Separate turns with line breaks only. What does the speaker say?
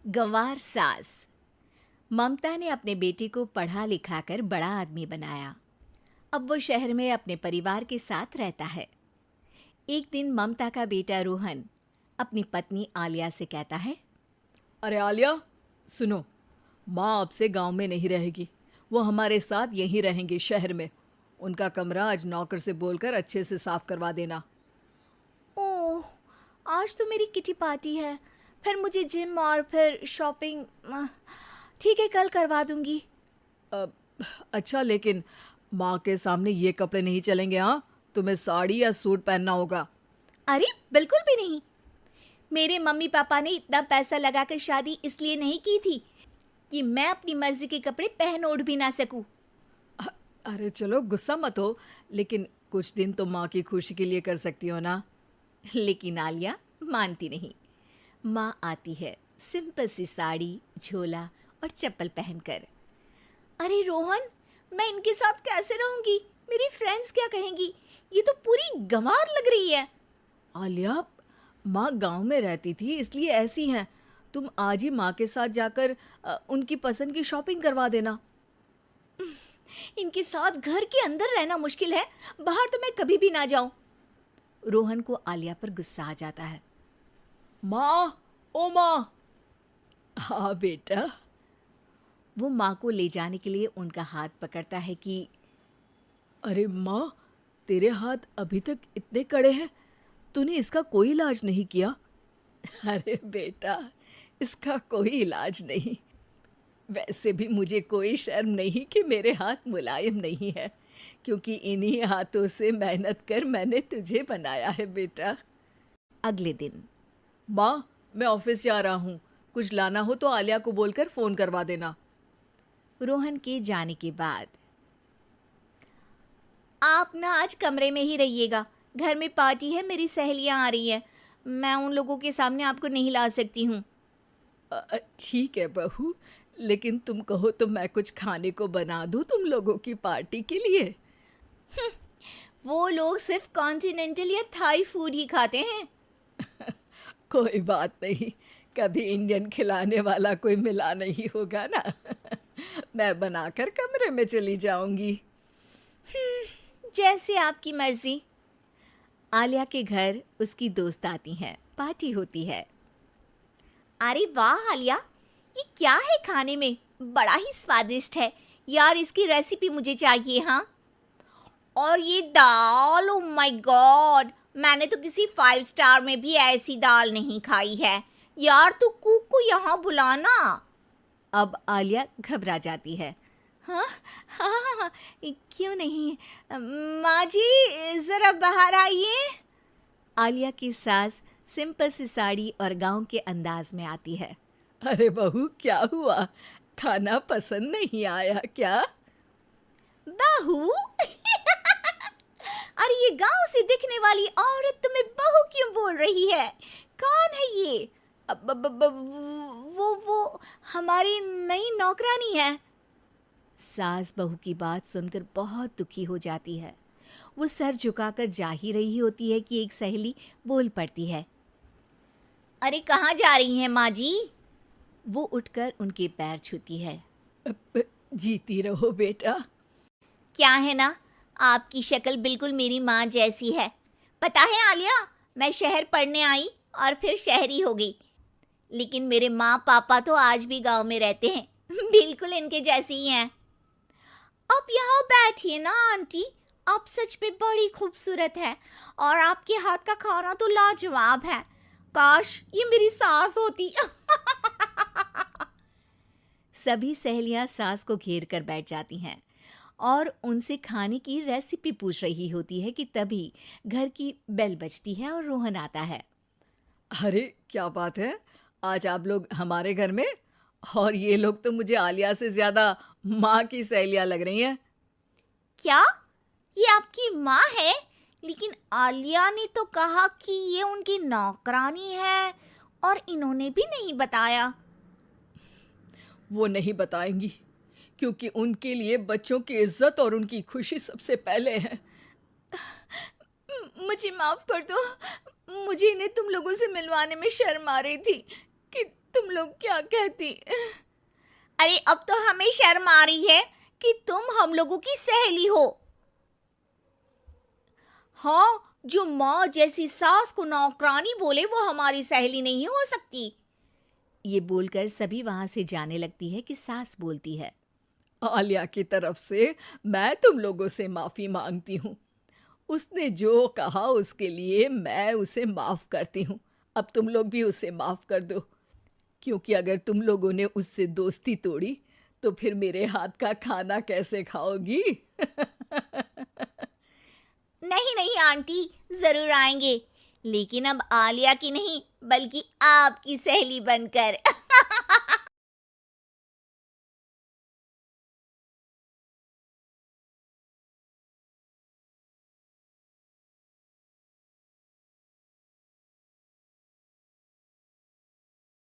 गंवार सास। ममता ने अपने बेटे को पढ़ा लिखाकर बड़ा आदमी बनाया। अब वो शहर में अपने परिवार के साथ रहता है। एक दिन ममता का बेटा रोहन अपनी पत्नी आलिया से कहता है,
अरे आलिया, सुनो, माँ अब से गांव में नहीं रहेगी। वो हमारे साथ यहीं रहेंगी शहर में। उनका कमरा आज नौकर से बोलकर अच्छे से साफ करवा देना।
ओह, आज तो मेरी किटी पार्टी है, फिर मुझे जिम और फिर शॉपिंग। ठीक है, कल करवा दूंगी।
अ, अच्छा, लेकिन माँ के सामने ये कपड़े नहीं चलेंगे। हाँ, तुम्हें साड़ी या सूट पहनना होगा।
अरे बिल्कुल भी नहीं। मेरे मम्मी पापा ने इतना पैसा लगाकर शादी इसलिए नहीं की थी कि मैं अपनी मर्जी के कपड़े पहन ओढ़ भी ना सकूं।
अरे चलो, गुस्सा मत हो, लेकिन कुछ दिन तो माँ की खुशी के लिए कर सकती हो ना।
लेकिन आलिया मानती नहीं। माँ आती है सिंपल सी साड़ी, झोला और चप्पल पहनकर। अरे रोहन, मैं इनके साथ कैसे रहूंगी? मेरी फ्रेंड्स क्या कहेंगी? ये तो पूरी गंवार लग रही है।
आलिया, माँ गांव में रहती थी इसलिए ऐसी हैं। तुम आज ही माँ के साथ जाकर उनकी पसंद की शॉपिंग करवा देना।
इनके साथ घर के अंदर रहना मुश्किल है, बाहर तो मैं कभी भी ना जाऊं। रोहन को आलिया पर गुस्सा आ जाता है।
माँ, ओ माँ। हाँ बेटा।
वो माँ को ले जाने के लिए उनका हाथ पकड़ता है कि
अरे माँ, तेरे हाथ अभी तक इतने कड़े हैं, तूने इसका कोई इलाज नहीं किया? अरे बेटा, इसका कोई इलाज नहीं। वैसे भी मुझे कोई शर्म नहीं कि मेरे हाथ मुलायम नहीं है, क्योंकि इन्हीं हाथों से मेहनत कर मैंने तुझे बनाया है बेटा।
अगले दिन।
माँ, मैं ऑफिस जा रहा हूँ। कुछ लाना हो तो आलिया को बोलकर फ़ोन करवा देना।
रोहन के जाने के बाद, आप ना आज कमरे में ही रहिएगा, घर में पार्टी है, मेरी सहेलियां आ रही हैं, मैं उन लोगों के सामने आपको नहीं ला सकती हूँ।
ठीक है बहू, लेकिन तुम कहो तो मैं कुछ खाने को बना दूँ तुम लोगों की पार्टी के लिए।
वो लोग सिर्फ कॉन्टिनेंटल या थाई फूड ही खाते हैं।
कोई बात नहीं, कभी इंडियन खिलाने वाला कोई मिला नहीं होगा ना। मैं बनाकर कमरे में चली जाऊंगी।
जैसे आपकी मर्जी। आलिया के घर उसकी दोस्त आती हैं, पार्टी होती है। अरे वाह आलिया, ये क्या है खाने में? बड़ा ही स्वादिष्ट है यार, इसकी रेसिपी मुझे चाहिए। हाँ, और ये दाल, ओ माय गॉड, मैंने तो किसी 5 स्टार में भी ऐसी दाल नहीं खाई है। यार तू कुक को यहाँ बुलाना। अब आलिया घबरा जाती है। हाँ हाँ हाँ हाँ, क्यों नहीं। माँ जी ज़रा बाहर आइए। आलिया की सास सिंपल सी साड़ी और गांव के अंदाज में आती है।
अरे बहू, क्या हुआ? खाना पसंद नहीं आया क्या?
बहू? अरे ये गांव से दिखने वाली औरत तुम्हें बहू क्यों बोल रही है? कौन है ये? वो हमारी नई नौकरानी है। सास बहू की बात सुनकर बहुत दुखी हो जाती है। वो सर झुकाकर जा ही रही होती है कि एक सहेली बोल पड़ती है। अरे कहाँ जा रही हैं माँ जी? वो उठकर उनके पैर छूती है।
जीती रहो बेटा।
क्या है ना, आपकी शक्ल बिल्कुल मेरी माँ जैसी है। पता है आलिया, मैं शहर पढ़ने आई और फिर शहरी हो गई, लेकिन मेरे माँ पापा तो आज भी गांव में रहते हैं, बिल्कुल इनके जैसे ही हैं। आप यहाँ बैठिए ना आंटी, आप सच में बड़ी खूबसूरत है और आपके हाथ का खाना तो लाजवाब है। काश ये मेरी सास होती। सभी सहेलियां सास को घेर कर बैठ जाती हैं और उनसे खाने की रेसिपी पूछ रही होती है कि तभी घर की बेल बजती है और रोहन आता है।
अरे क्या बात है, आज आप लोग हमारे घर में? और ये लोग तो मुझे आलिया से ज़्यादा माँ की सहेलियाँ लग रही हैं।
क्या ये आपकी माँ है? लेकिन आलिया ने तो कहा कि ये उनकी नौकरानी है और इन्होंने भी नहीं बताया।
वो नहीं बताएंगी, क्योंकि उनके लिए बच्चों की इज्जत और उनकी खुशी सबसे पहले है।
मुझे माफ कर दो, मुझे इन्हें तुम लोगों से मिलवाने में शर्म आ रही थी कि
तुम लोग क्या कहती?
अरे अब तो हमें शर्म आ रही है कि तुम हम लोगों की सहेली हो। हाँ, जो माँ जैसी सास को नौकरानी बोले वो हमारी सहेली नहीं हो सकती। ये बोलकर सभी वहां से जाने लगती है कि सास बोलती है,
आलिया की तरफ से मैं तुम लोगों से माफ़ी मांगती हूँ। उसने जो कहा उसके लिए मैं उसे माफ़ करती हूँ। अब तुम लोग भी उसे माफ़ कर दो, क्योंकि अगर तुम लोगों ने उससे दोस्ती तोड़ी तो फिर मेरे हाथ का खाना कैसे खाओगी?
नहीं नहीं आंटी, जरूर आएंगे, लेकिन अब आलिया की नहीं बल्कि आपकी सहेली बनकर।